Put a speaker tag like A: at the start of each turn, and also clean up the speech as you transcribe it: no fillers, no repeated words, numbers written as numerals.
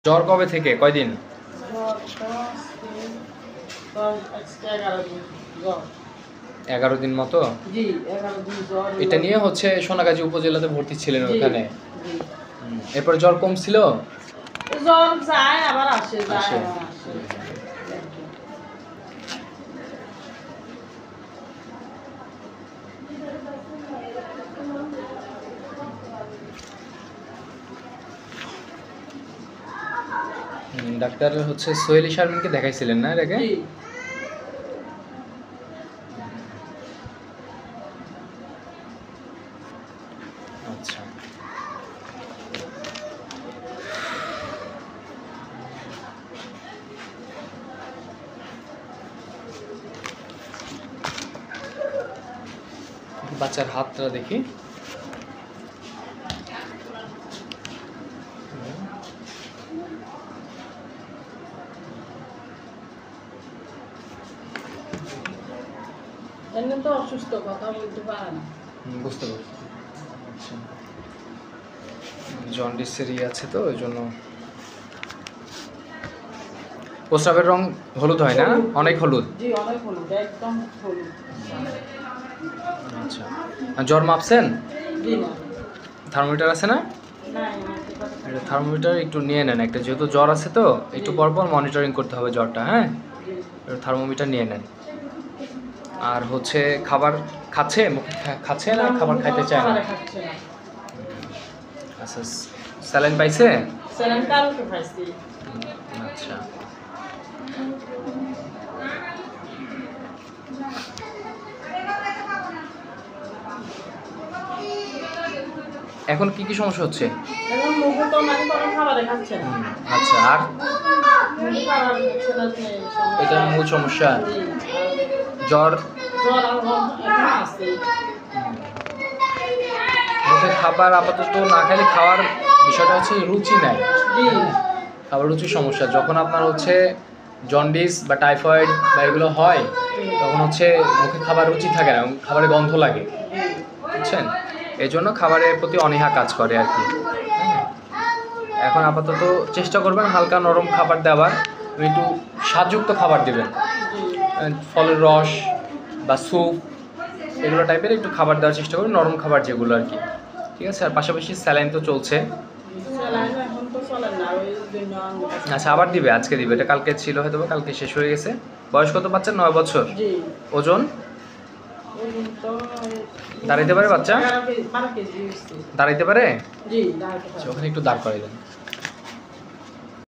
A: জ্বর কবে থেকে কয়দিন? 11 দিন মতো। এটা নিয়ে হচ্ছে সোনাগাজী উপজেলাতে ভর্তি ছিলেন ওখানে। এরপর জ্বর কমছিল?
B: জ্বর যায় আবার আসে, যায় আবার আসে।
A: ডাক্তার হচ্ছে সোহেলি শারমিনকে দেখাইছিলেন না এর আগে? আচ্ছা, বাচ্চার হাতটা দেখি।
B: এমনি তো অসুস্থ, কথা বলতে পারে না।
A: বুঝতে পারছি। আচ্ছা, জন্ডিসের আছে তো ওই জন্য। প্রস্রাবের রং হলুদ হয় না? অনেক হলুদ।
B: জি, অনেক হলুদ, একদম হলুদ।
A: আচ্ছা, জ্বর মাপছেন?
B: জি না।
A: থার্মোমিটার আছে না? এটা থার্মোমিটার একটু নিয়ে নেন একটা, যেহেতু জ্বর আছে তো একটু পরপর মনিটরিং করতে হবে জ্বরটা। হ্যাঁ, থার্মোমিটার নিয়ে নেন। আর হচ্ছে খাবার খাচ্ছে, মুখে খাচ্ছে না, খাবার খাইতে চায় না? আচ্ছা, স্যালাইন পাইছে?
B: স্যালাইন কালকে পাইছি।
A: আচ্ছা, এখন কি কি সমস্যা হচ্ছে?
B: এখন মুখে তো মানে কোনো খাবারে খাচ্ছে না।
A: আচ্ছা, আর এটা মূল সমস্যা। জ্বর
B: আছে।
A: মুখে খাবার আপাতত না খেলে, খাওয়ার বিষয়টা হচ্ছে রুচি নাই। খাবার রুচির সমস্যা। যখন আপনার হচ্ছে জন্ডিস বা টাইফয়েড বা এগুলো হয় তখন হচ্ছে মুখে খাবার রুচি থাকে না, খাবারে গন্ধ লাগে, বুঝছেন? এই জন্য খাবারের প্রতি অনীহা কাজ করে আর কি। এখন আপাতত চেষ্টা করবেন হালকা নরম খাবার দেওয়ার, একটু স্বাদযুক্ত খাবার দেবেন, ফলের রস বা স্যুপ এগুলো টাইপের একটু খাবার দেওয়ার চেষ্টা করুন, নরম খাবার যেগুলো আর কি। ঠিক আছে? আর পাশাপাশি স্যালাইন তো চলছে। আচ্ছা, আবার দিবে, আজকে দিবে। এটা কালকে ছিল হয়তো, কালকে শেষ হয়ে গেছে। বয়স কত বাচ্চার? 9 বছর। ওজন? দাঁড়াইতে পারে বাচ্চা? দাঁড়াইতে পারে? ওখানে একটু দাঁড় করাই দেন।